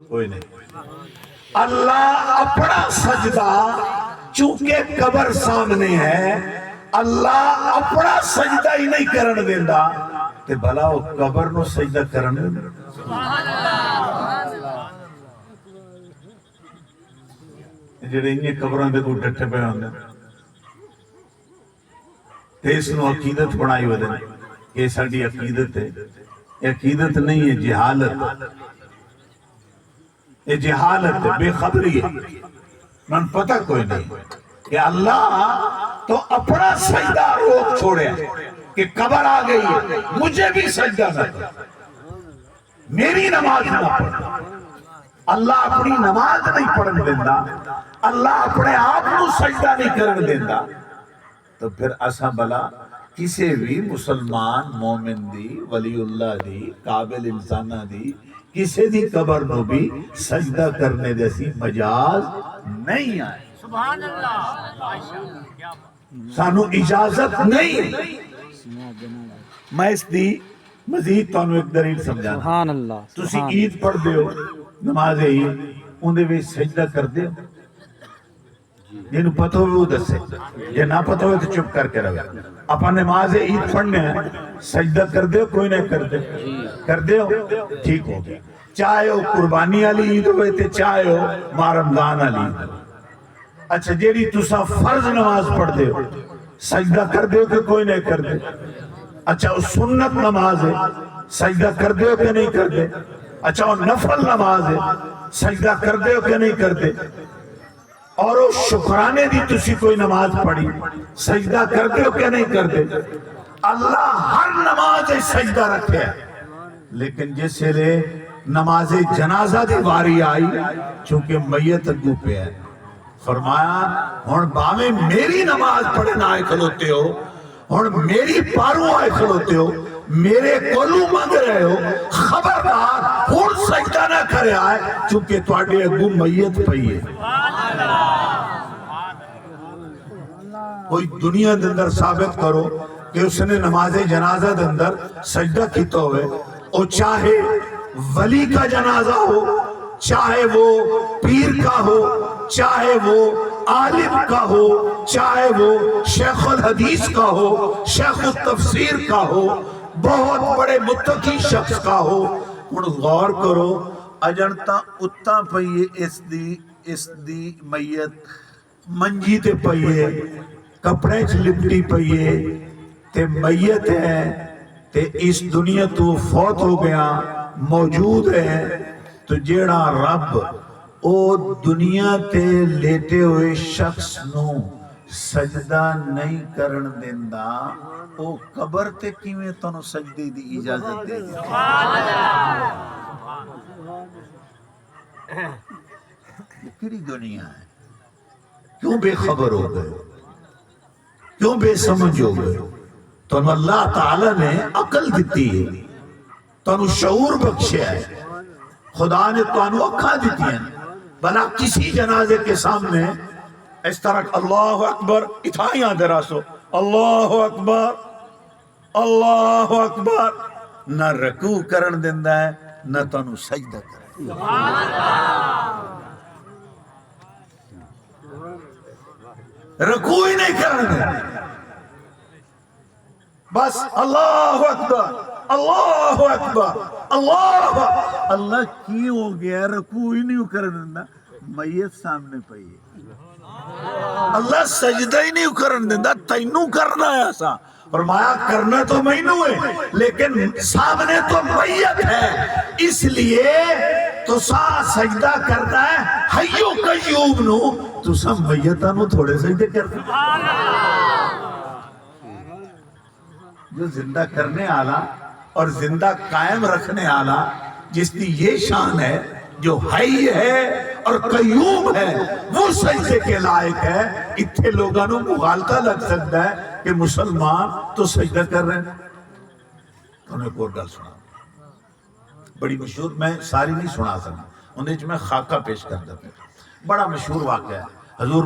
کوئی نہیں۔ اللہ اپنا سجدہ چونکہ قبر سامنے ہے، اللہ اپنا سجدہ ہی نہیں کرن دیندا تے بھلا وہ قبر نو سجدہ کرن دیندا۔ جڑے انہیں قبراں دے کوئی ڈٹھے پہ ہوندے تے اس نو عقیدت بنائی ہوئے یہ ساڈی عقیدت ہے، یہ عقیدت نہیں ہے، جہالت، یہ جہالت ہے، بے خبری ہے، من پتہ کوئی نہیں کہ اللہ تو اپنا سجدہ روک چھوڑے کہ قبر آ گئی ہے مجھے بھی سجدہ نہ کر، میری نماز نہ پڑھ۔ اللہ اپنی نماز نہیں پڑھن دیندہ، اللہ اپنے آپ کو سجدہ نہیں کرن دیندہ، تو پھر اسا بلا کسی بھی مسلمان مومن دی ولی اللہ دی قابل انسانہ دی کسی دی قبر نو بھی سجدہ کرنے جیسی مجاز نہیں آئے، سبحان اللہ، سانو اجازت نہیں۔ میں اس دی مزید تو ایک دلیل سمجھانا، سبحان اللہ، تسی عید پڑھ دیو، نماز عید اندے بھی سجدہ کر دیو، جنہوں پتہ ہوئے وہ دسے، یہ نہ پتہ ہوئے تو چپ کر کے رہے۔ اپا نماز عید پڑھنے ہیں، سجدہ کر دیو، کوئی نہیں کر دے، کر دیو، ٹھیک ہو گیا۔ چاہے ہو قربانی والی عید ہوئے تھے، چاہے ہو ماہ رمضان والی عید ہوئے۔ اچھا جیڑی تسا فرض نماز پڑھ دیو، سجدہ کر دیو کہ کوئی نہیں کر دے؟ اچھا وہ سنت نماز ہے، سجدہ کر دیو کہ نہیں کر دے؟ اچھا وہ نفل نماز ہے، سجدہ کر دیو کہ نہیں کر دے؟ اور وہ شکرانے دی تسی کوئی نماز پڑھی، سجدہ کر دیو کہ نہیں کر دے؟ اللہ ہر نماز سجدہ رکھے ہے، لیکن جس لئے نماز جنازہ دی واری آئی چونکہ میت اگو پہ ہے، فرمایا ہون باویں میری نماز پڑھنے آئے کھلوتے ہو، ہون میری پاروں آئے کھلوتے ہو، میرے کولو مانگ رہے ہو، خبردار ہون سجدہ نہ کرے آئے چونکہ تواڈے اگو میت پئی ہے۔ کوئی دنیا دے اندر ثابت کرو کہ اس نے نماز جنازہ دے اندر سجدہ کیتا ہوئے، او چاہے ولی کا جنازہ ہو، چاہے وہ پیر کا ہو، چاہے وہ عالم کا ہو، چاہے وہ شیخ الحدیث کا ہو، شیخ التفسیر کا ہو، بہت بڑے متقی شخص کا ہو، ان غور کرو اجنتا اتا پئیے اس دی میت منجی تے پئیے، کپڑے چ لپٹی پئیے تے میت ہے تے اس دنیا تو فوت ہو گیا موجود ہے، تو جیڑا رب او دنیا تے لیٹے ہوئے شخص نو سجدہ نہیں کرن دیندا، او قبر تے کیویں تانوں سجدے دی اجازت دے دی؟ یہ کیڑی دنیا ہے؟ کیوں بے خبر ہو گئے؟ کیوں بے سمجھ ہو گئے؟ تانوں اللہ تعالی نے عقل دیتی ہے، تانوں شعور بخشیا ہے، خدا نے تانوں اکھاں دیتی ہیں، بنا کسی جنازے کے سامنے اس طرح اللہ اکبر اتھائیاں دراسو اللہ اکبر اللہ اکبر نہ رکوع کرن دیندہ ہے نہ تانوں سجدہ کرن، رکوع ہی نہیں کرن دیندہ، بس اللہ اکبر اللہ اکبر اللہ کی ہو گیا، رکوع ہی نہیں کرن دیندہ، میت سامنے پئی ہے، اللہ سجدہ ہی نہیں کرن دیندہ، تینوں کرنا ہے ایسا، فرمایا کرنا تو مینوں ہے لیکن سامنے تو میت ہے، اس لیے تو سجدہ کرنا ہے حیو قیوم نو، تو سب میتاں نو تھوڑے سجدے کرنا، جو زندہ کرنے آلا اور زندہ قائم رکھنے آلا جس کی یہ شان ہے، جو حی ہے اور قیوم ہے، وہ سجدے کے لائق ہے۔ اتھے لوگاں نو مغالطہ لگ سکتا ہے کہ مسلمان تو سجدہ کر رہے ہیں۔ انہیں ایک اور گل سنا، بڑی مشہور، میں ساری نہیں سنا سکتا، انہیں میں خاکہ پیش کر دیتا، بڑا مشہور واقعہ ہے۔ حضور